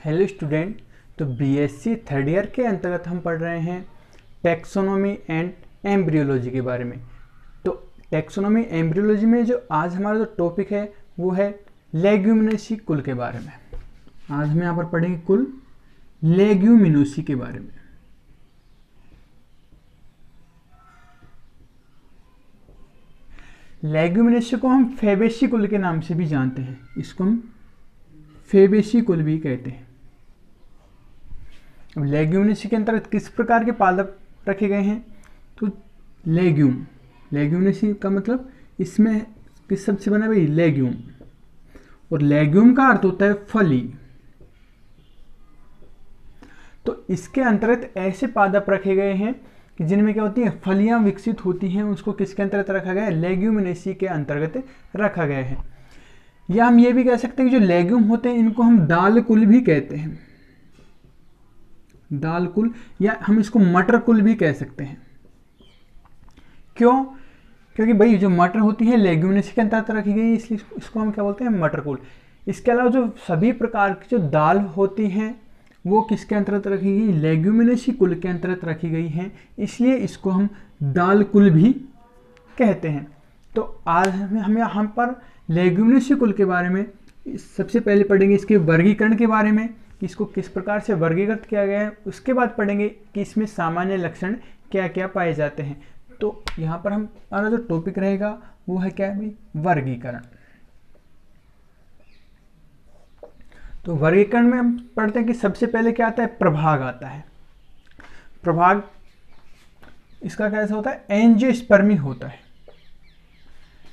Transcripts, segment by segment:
Hello student. तो BSc third year के अंतर्गत हम पढ़ रहे हैं टैक्सोनॉमी एंड एम्ब्रियोलॉजी के बारे में। तो टैक्सोनॉमी एम्ब्रियोलॉजी में जो आज हमारा जो टॉपिक है वो है लेग्यूमिनेसी कुल के बारे में। आज हम यहाँ पर पढ़ेंगे कुल लेग्यूमिनोसी के बारे में। लेग्यूमिनेसी को हम फेबेसी कुल के नाम से भी जानते हैं। इसको हम फेबेसी कुल भी कहते हैं। अब लेग्यूमिनेसी के अंतर्गत किस प्रकार के पादप रखे गए हैं? तो लेग्यूमिनेसी का मतलब इसमें किस शब्द से बना है भाई? लेग्यूम। और लेग्यूम का अर्थ होता है फली। तो इसके अंतर्गत ऐसे पादप रखे गए हैं कि जिनमें क्या होती है, फलियां विकसित होती हैं। उसको किसके अंतर्गत रखा गया है? लेग्यूमिनेसी के अंतर्गत रखा गया है। या हम ये भी कह सकते हैं कि जो लेग्यूम होते हैं इनको हम दाल कुल भी कहते हैं। दाल कुल, या हम इसको मटर कुल भी कह सकते हैं। क्यों? क्योंकि भाई जो मटर होती है लेग्यूमिनेसी के अंतर्गत रखी गई, इसलिए इसको हम क्या बोलते हैं? मटर कुल। इसके अलावा जो सभी प्रकार की जो दाल होती हैं वो किसके अंतर्गत रखी गई? लेग्यूमिनेसी कुल के अंतर्गत रखी गई हैं, इसलिए इसको हम दाल कुल भी कहते हैं। तो आज हम यहाँ पर लेग्यूमिनेसी कुल के बारे में सबसे पहले पढ़ेंगे इसके वर्गीकरण के बारे में, कि इसको किस प्रकार से वर्गीकृत किया गया है। उसके बाद पढ़ेंगे कि इसमें सामान्य लक्षण क्या क्या पाए जाते हैं। तो यहाँ पर हमारा जो टॉपिक रहेगा वो है क्या है भाई? वर्गीकरण। तो वर्गीकरण में हम पढ़ते हैं कि सबसे पहले क्या आता है? प्रभाग आता है। प्रभाग इसका कैसा होता है? एंजियोस्पर्मी होता है।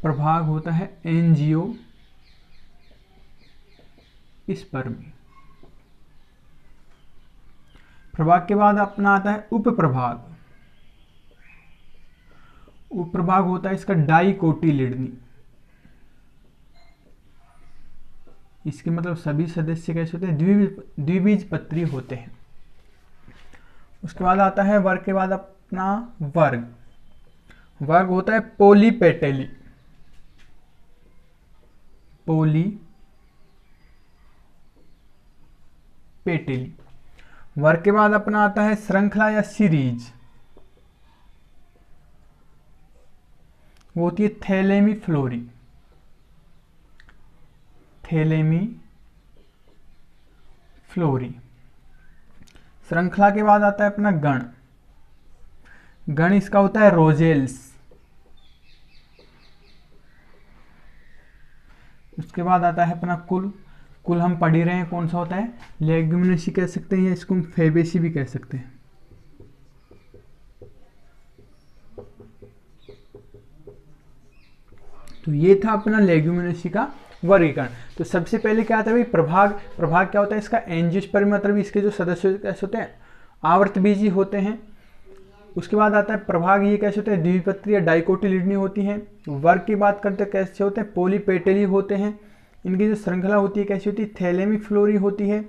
प्रभाग होता है एंजियोस्पर्मी। प्रभाग के बाद अपना आता है उपप्रभाग। उपप्रभाग होता है इसका डाइकोटिलिडनी। इसके मतलब सभी सदस्य कैसे होते हैं? द्विबीजपत्री होते हैं। उसके बाद आता है वर्ग के बाद अपना वर्ग। वर्ग होता है पोलीपेटेली। पोलीपेटेली। वर्ग के बाद अपना आता है श्रृंखला या सीरीज। वो होती है थैलेमीफ्लोरी। थैलेमीफ्लोरी। श्रृंखला के बाद आता है अपना गण। गण इसका होता है रोजेल्स। उसके बाद आता है अपना कुल। कुल हम पढ़ ही रहे हैं, कौन सा होता है? लेग्यूमिनेसी कह सकते हैं, या इसको हम फेबेसी भी कह सकते हैं। तो ये था अपना लेग्यूमिनेसी का वर्गीकरण। तो सबसे पहले क्या आता है भाई? प्रभाग। प्रभाग क्या होता है? इसका एंजियोस्पर्मी, मतलब इसके जो सदस्य कैसे होते हैं? आवर्तबीजी होते हैं। उसके बाद आता है प्रभाग, ये कैसे होते हैं? द्विबीजपत्री या डाइकोटिलिडनी होती हैं। वर्ग की बात करते हैं कैसे होते हैं? पोलीपेटेली होते हैं। इनकी जो श्रृंखला होती है कैसी होती है? थैलेमीफ्लोरी होती है।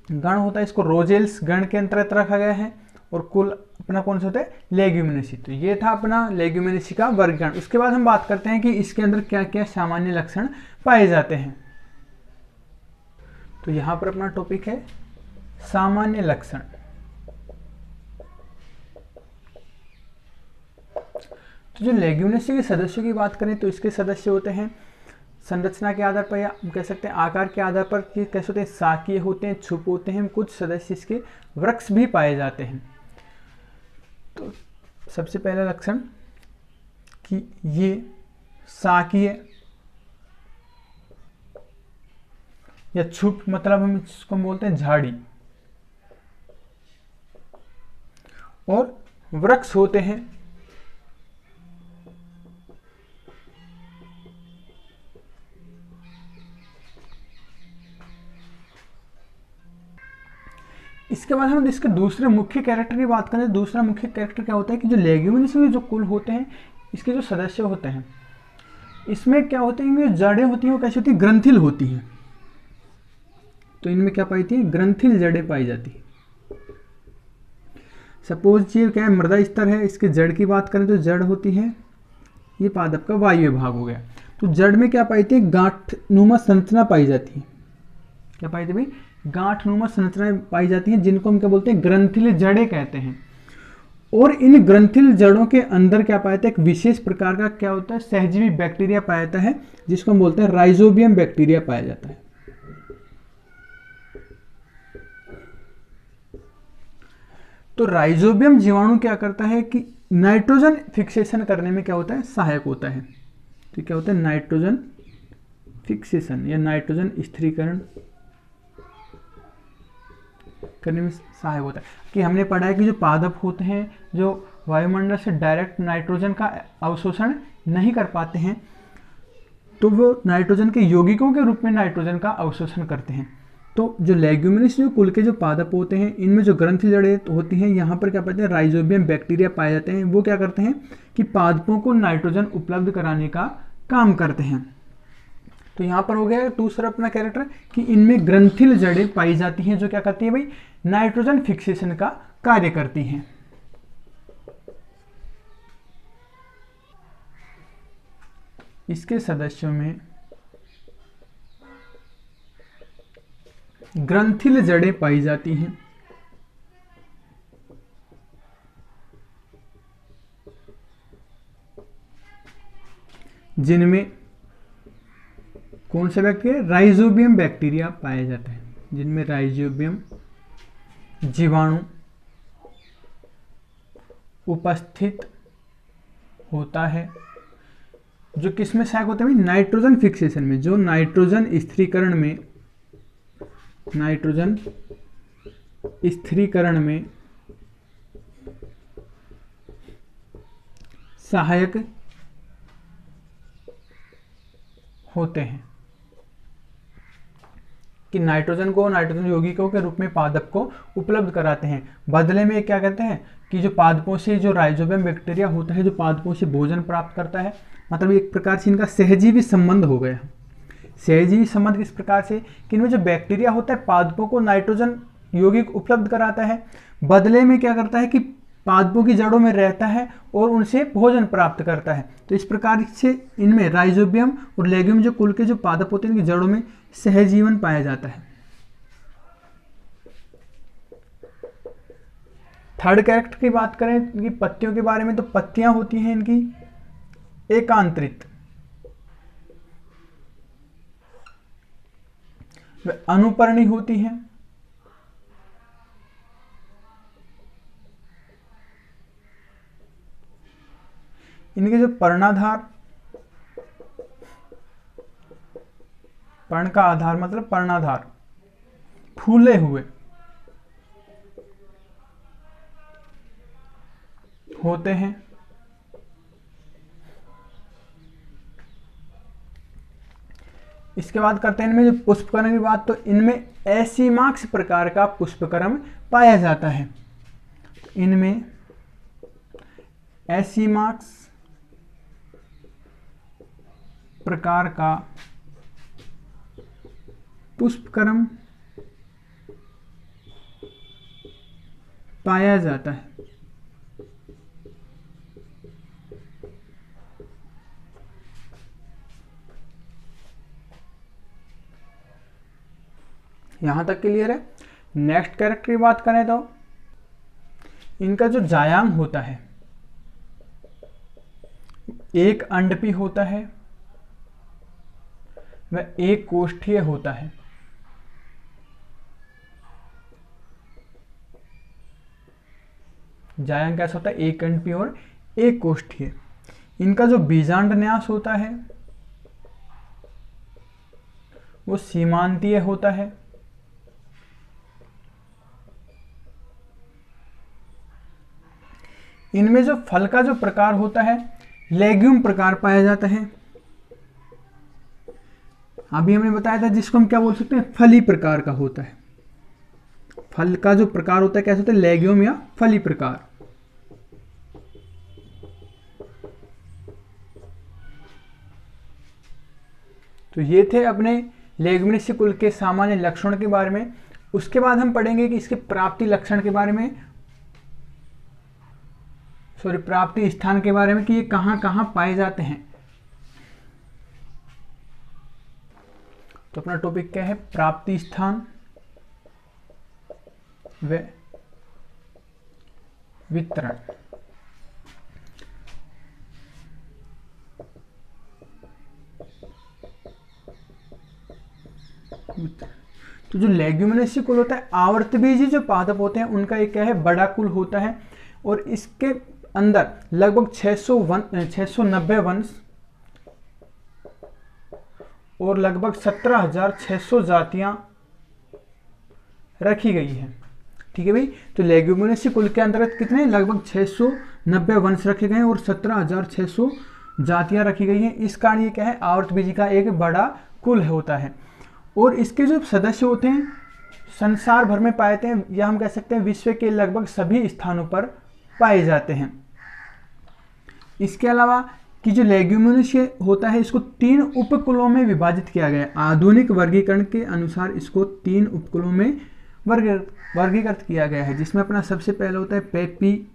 गण होता है, इसको रोजेल्स गण के अंतर्गत रखा गया है। और कुल अपना कौन सा होता है? लेग्यूमिनेसी। तो ये था अपना लेग्यूमिनेसी का वर्गीकरण। उसके बाद हम बात करते हैं कि इसके अंदर क्या क्या सामान्य लक्षण पाए जाते हैं। तो यहाँ पर अपना टॉपिक है सामान्य लक्षण। तो जो लेग्यूमिनेसी के सदस्यों की बात करें तो इसके सदस्य होते हैं संरचना के आधार पर, या हम कह सकते हैं आकार के आधार पर, कि कैसे होते हैं? साकीय होते हैं, छुप होते हैं। कुछ सदस्य इसके वृक्ष भी पाए जाते हैं। तो सबसे पहला लक्षण कि ये साकीय या छुप, मतलब हम इसको बोलते हैं झाड़ी। और वृक्ष होते हैं इसके बाद हम इसके दूसरे मुख्य कैरेक्टर की बात करें। दूसरा मुख्य कैरेक्टर क्या होता है कि जो लेग्यूमिनेसी के जो कुल होते हैं, इसके जो सदस्य होते हैं, इसमें क्या होते हैं? जो जड़ें होती हैं वो कैसी होती है? ग्रंथिल होती हैं। तो इनमें क्या पाई जाती है? ग्रंथिल जड़ें पाई जाती है। सपोज ये क्या है? मृदा स्तर है, इसके जड़ की बात करें तो जड़ होती है, ये पादप का वायु भाग हो गया। तो जड़ में क्या पाई जाती है? गांठ नुमा संरचना पाई जाती है। क्या पाई जाती है भाई? गांठनुमा संरचनाएं पाई जाती हैं, जिनको हम क्या बोलते हैं, ग्रंथिल जड़ें कहते हैं। और इन ग्रंथिल जड़ों के अंदर क्या पाया जाता है, एक विशेष प्रकार का क्या होता है, सहजीवी बैक्टीरिया पाया जाता है, जिसको हम बोलते हैं राइजोबियम बैक्टीरिया पाया जाता है। तो राइजोबियम जीवाणु क्या करता है कि नाइट्रोजन फिक्सेशन करने में क्या होता है, सहायक होता है। तो क्या होता है, नाइट्रोजन फिक्सेशन या नाइट्रोजन स्थिरीकरण करने में सहायक होता है। कि हमने पढ़ा है कि जो पादप होते हैं जो वायुमंडल से डायरेक्ट नाइट्रोजन का अवशोषण नहीं कर पाते हैं, तो वो नाइट्रोजन के यौगिकों के रूप में नाइट्रोजन का अवशोषण करते हैं। तो जो लेग्यूमिनस जो कुल के जो पादप होते हैं, इनमें जो ग्रंथि जड़ें होती हैं, यहाँ पर क्या पाते हैं, राइजोबियम बैक्टीरिया पाए जाते हैं। वो क्या करते हैं कि पादपों को नाइट्रोजन उपलब्ध कराने का काम करते हैं। तो यहाँ पर हो गया दूसरा अपना कैरेक्टर कि इनमें ग्रंथिल जड़ें पाई जाती हैं, जो क्या करती है भाई, नाइट्रोजन फिक्सेशन का कार्य करती हैं। इसके सदस्यों में ग्रंथिल जड़ें पाई जाती हैं, जिनमें कौन सा बैक्टीरिया, राइजोबियम बैक्टीरिया पाया जाता है, जिनमें राइजोबियम जीवाणु उपस्थित होता है, जो किसमें सहायक होता है, नाइट्रोजन फिक्सेशन में, जो नाइट्रोजन स्थिरीकरण में सहायक होते हैं। कि नाइट्रोजन यौगिकों के रूप में पादप को उपलब्ध कराते हैं। बदले में क्या कहते हैं कि जो पादपों से जो राइजोबियम बैक्टीरिया होता है, जो पादपों से भोजन प्राप्त करता है, मतलब एक प्रकार से इनका सहजीवी संबंध हो गया। सहजीवी संबंध किस प्रकार से कि इनमें जो बैक्टीरिया होता है पादपों को नाइट्रोजन यौगिक उपलब्ध कराता है, बदले में क्या करता है कि पादपों की जड़ों में रहता है और उनसे भोजन प्राप्त करता है। तो इस प्रकार से इनमें राइजोबियम और लेग्यूम जो कुल के जो पादप होते हैं, इनकी जड़ों में सहजीवन पाया जाता है। थर्ड कैरेक्टर की बात करें इनकी पत्तियों के बारे में, तो पत्तियां होती हैं इनकी एकांतरित, वे अनुपर्णी होती हैं, इनके जो पर्णाधार, पर्ण का आधार मतलब पर्णाधार, फूले हुए होते हैं। इसके बाद करते हैं इनमें जो पुष्पक्रम की बात, तो इनमें एसीमाक्स प्रकार का पुष्पक्रम पाया जाता है। इनमें एसीमाक्स प्रकार का पुष्पक्रम पाया जाता है। यहां तक क्लियर है। नेक्स्ट कैरेक्टर की बात करें तो इनका जो जायांग होता है, एक अंडपी होता है, वह एक कोष्ठीय होता है। जायांग कैसा होता है, एक अंडपी और एक कोष्ठीय। इनका जो बीजांडन्यास होता है वो सीमांतीय होता है। इनमें जो फल का जो प्रकार होता है लेग्यूम प्रकार पाया जाता है। अभी हमने बताया था जिसको हम क्या बोल सकते हैं, फली प्रकार का होता है। फल का जो प्रकार होता है कैसे होता है, लेग्यूम या फली प्रकार। तो ये थे अपने लेग्यूमिनेसी कुल के सामान्य लक्षण के बारे में। उसके बाद हम पढ़ेंगे कि इसके प्राप्ति लक्षण के बारे में, प्राप्ति स्थान के बारे में, कि ये कहां कहां पाए जाते हैं। तो अपना टॉपिक क्या है, प्राप्ति स्थान। व वितरण। तो जो लेग्यूमिनेसी कुल होता है, आवर्तबीजी जो पादप होते हैं उनका एक क्या है, बड़ा कुल होता है, और इसके अंदर लगभग 690 वंश और लगभग 17,600 जातियां रखी गई हैं। ठीक है भाई, तो लेग्यूमिनेसी कुल के अंतर्गत कितने, लगभग 690 वंश रखे गए हैं और 17,600 जातियां रखी गई हैं। इस कारण ये क्या है, आवर्तबीजी का एक बड़ा कुल होता है। और इसके जो सदस्य होते हैं संसार भर में पाए जाते हैं, या हम कह सकते हैं विश्व के लगभग सभी स्थानों पर पाए जाते हैं। इसके अलावा कि जो लेग्यूमिनेसी होता है इसको 3 उपकुलों में विभाजित किया गया है। आधुनिक वर्गीकरण के अनुसार इसको 3 उपकुलों में वर्गीकृत किया गया है, जिसमें अपना सबसे पहला होता है पेपिलियोनेटी,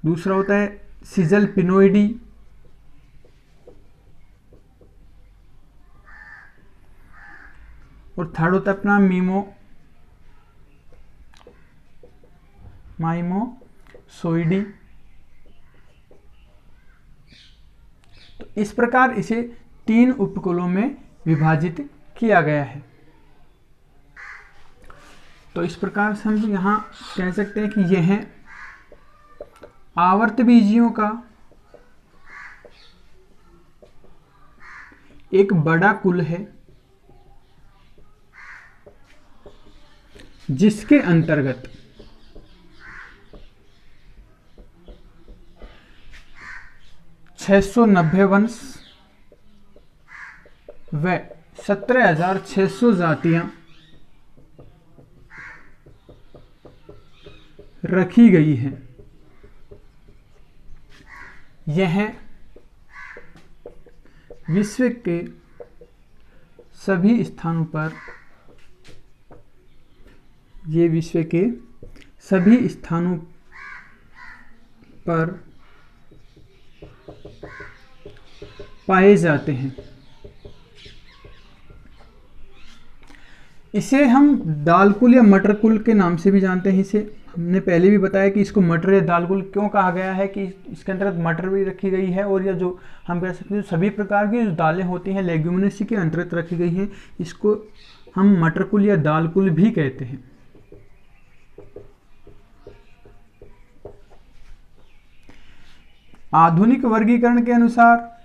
दूसरा होता है सिजल पिनोइडी, और थर्ड होता है अपना माइमोसोइडी। तो इस प्रकार इसे 3 उपकुलों में विभाजित किया गया है। तो इस प्रकार से हम यहां कह सकते हैं कि यह है आवर्तबीजियों का एक बड़ा कुल है, जिसके अंतर्गत 690 वंश व 17,600 जातियां रखी गई हैं। यह विश्व के सभी स्थानों पर, ये विश्व के सभी स्थानों पर पाए जाते हैं। इसे हम दालकुल या मटर कुल के नाम से भी जानते हैं। इसे हमने पहले भी बताया कि इसको मटर या दालकुल क्यों कहा गया है, कि इसके अंतर्गत मटर भी रखी गई है, और या जो हम कह सकते हैं सभी प्रकार की जो दालें होती हैं लेग्यूमिनेसी के अंतर्गत रखी गई हैं, इसको हम मटर कुल या दालकुल भी कहते हैं। आधुनिक वर्गीकरण के अनुसार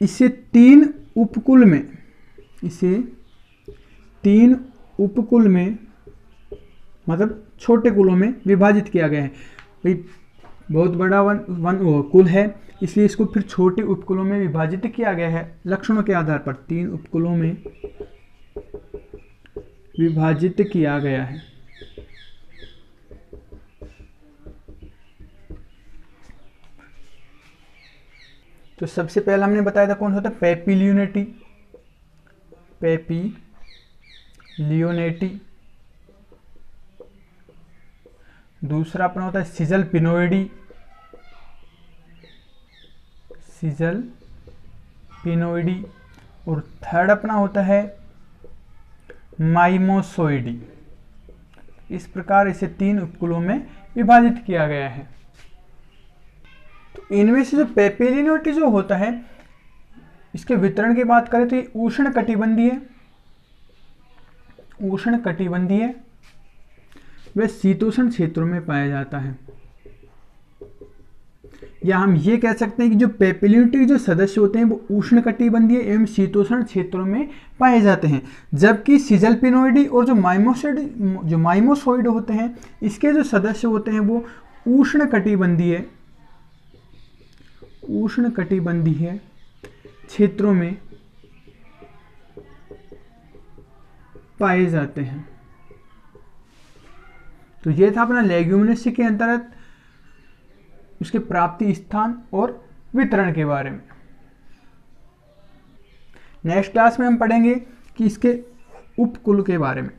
इसे 3 उपकुल में मतलब छोटे कुलों में विभाजित किया गया है। भाई बहुत बड़ा कुल है, इसलिए इसको फिर छोटे उपकुलों में विभाजित किया गया है लक्षणों के आधार पर। 3 उपकुलों में विभाजित किया गया है। तो सबसे पहला हमने बताया था कौन होता है, पेपिलियोनेटी। दूसरा अपना होता है सिजल पिनोइडी, और थर्ड अपना होता है माइमोसोइडी। इस प्रकार इसे 3 उपकुलों में विभाजित किया गया है। तो इनमें से जो पेपिलियोनेटी जो होता है, इसके वितरण की बात करें तो ये उष्णकटिबंधीय व शीतोष्ण क्षेत्रों में पाया जाता है। या हम ये कह सकते हैं कि जो पेपिलियोनेटी जो सदस्य होते हैं वो उष्णकटिबंधीय एवं शीतोष्ण क्षेत्रों में पाए जाते हैं, जबकि सिजल पिनोइडी और जो माइमोसोइड होते हैं, इसके जो सदस्य होते हैं वो उष्णकटिबंधीय क्षेत्रों में पाए जाते हैं। तो यह था अपना लेग्यूमिनेसी के अंतर्गत उसके प्राप्ति स्थान और वितरण के बारे में। नेक्स्ट क्लास में हम पढ़ेंगे कि इसके उपकुल के बारे में।